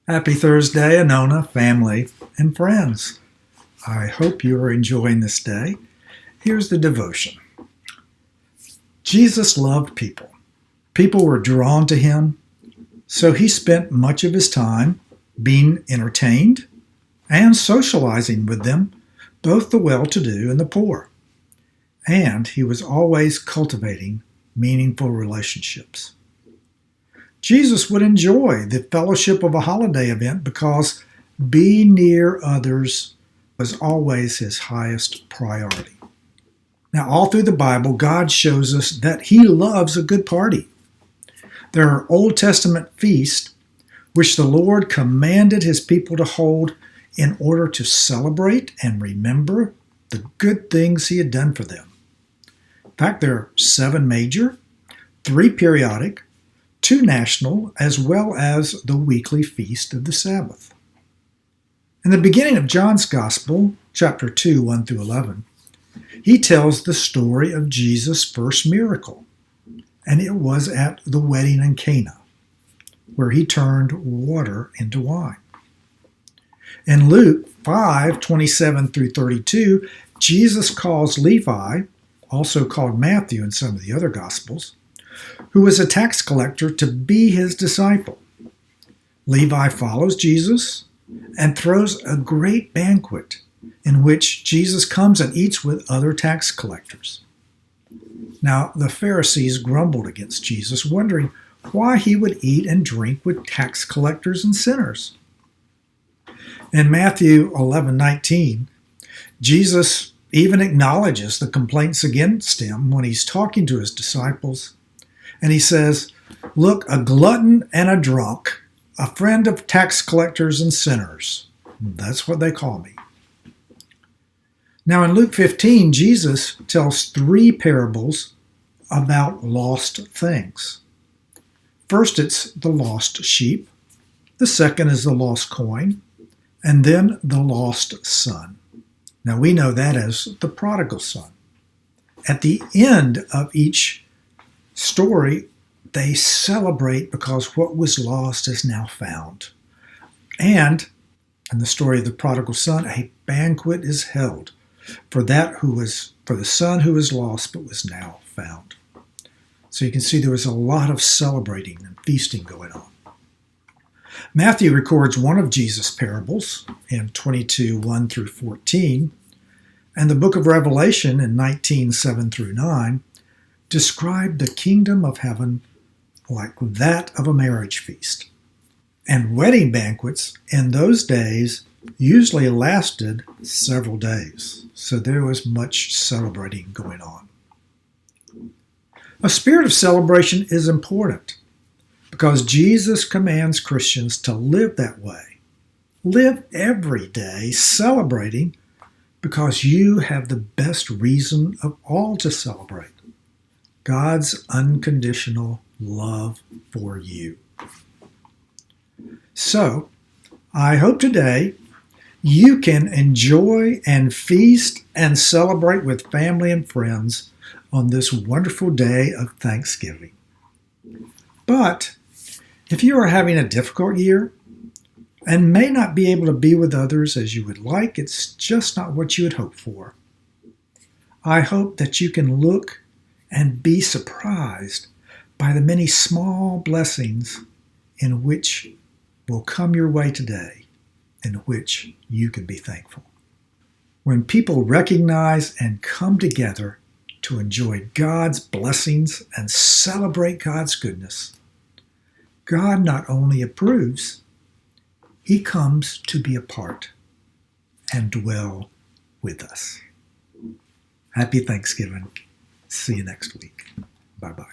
Happy Thursday, Anona, family, and friends. I hope you are enjoying this day. Here's the devotion. Jesus loved people. People were drawn to him, so he spent much of his time being entertained and socializing with them, both the well-to-do and the poor. And he was always cultivating meaningful relationships. Jesus would enjoy the fellowship of a holiday event because being near others was always his highest priority. Now, all through the Bible, God shows us that he loves a good party. There are Old Testament feasts which the Lord commanded his people to hold in order to celebrate and remember the good things he had done for them. In fact, there are 7 major, 3 periodic, 2 national, as well as the weekly feast of the Sabbath. In the beginning of John's Gospel, chapter 2, 1 through 11, he tells the story of Jesus' first miracle, and it was at the wedding in Cana, where he turned water into wine. In Luke 5, 27 through 32, Jesus calls Levi, also called Matthew in some of the other Gospels, who was a tax collector, to be his disciple. Levi follows Jesus and throws a great banquet in which Jesus comes and eats with other tax collectors. Now, the Pharisees grumbled against Jesus, wondering why he would eat and drink with tax collectors and sinners. In Matthew 11:19, Jesus even acknowledges the complaints against him when he's talking to his disciples. And he says, "Look, a glutton and a drunk, a friend of tax collectors and sinners. That's what they call me." Now in Luke 15, Jesus tells 3 parables about lost things. First, it's the lost sheep. The second is the lost coin. And then the lost son. Now we know that as the prodigal son. At the end of each story, they celebrate because what was lost is now found. And in the story of the prodigal son, a banquet is held for the son who was lost but was now found. So you can see there was a lot of celebrating and feasting going on. Matthew records one of Jesus' parables in 22, 1 through 14, and the book of Revelation in 19, 7 through 9 describe the kingdom of heaven like that of a marriage feast. And wedding banquets in those days usually lasted several days, so there was much celebrating going on. A spirit of celebration is important because Jesus commands Christians to live that way. Live every day celebrating because you have the best reason of all to celebrate: God's unconditional love for you. So, I hope today you can enjoy and feast and celebrate with family and friends on this wonderful day of Thanksgiving. But if you are having a difficult year and may not be able to be with others as you would like, it's just not what you had hoped for, I hope that you can look and be surprised by the many small blessings in which will come your way today, in which you can be thankful. When people recognize and come together to enjoy God's blessings and celebrate God's goodness, God not only approves, he comes to be a part and dwell with us. Happy Thanksgiving. See you next week. Bye-bye.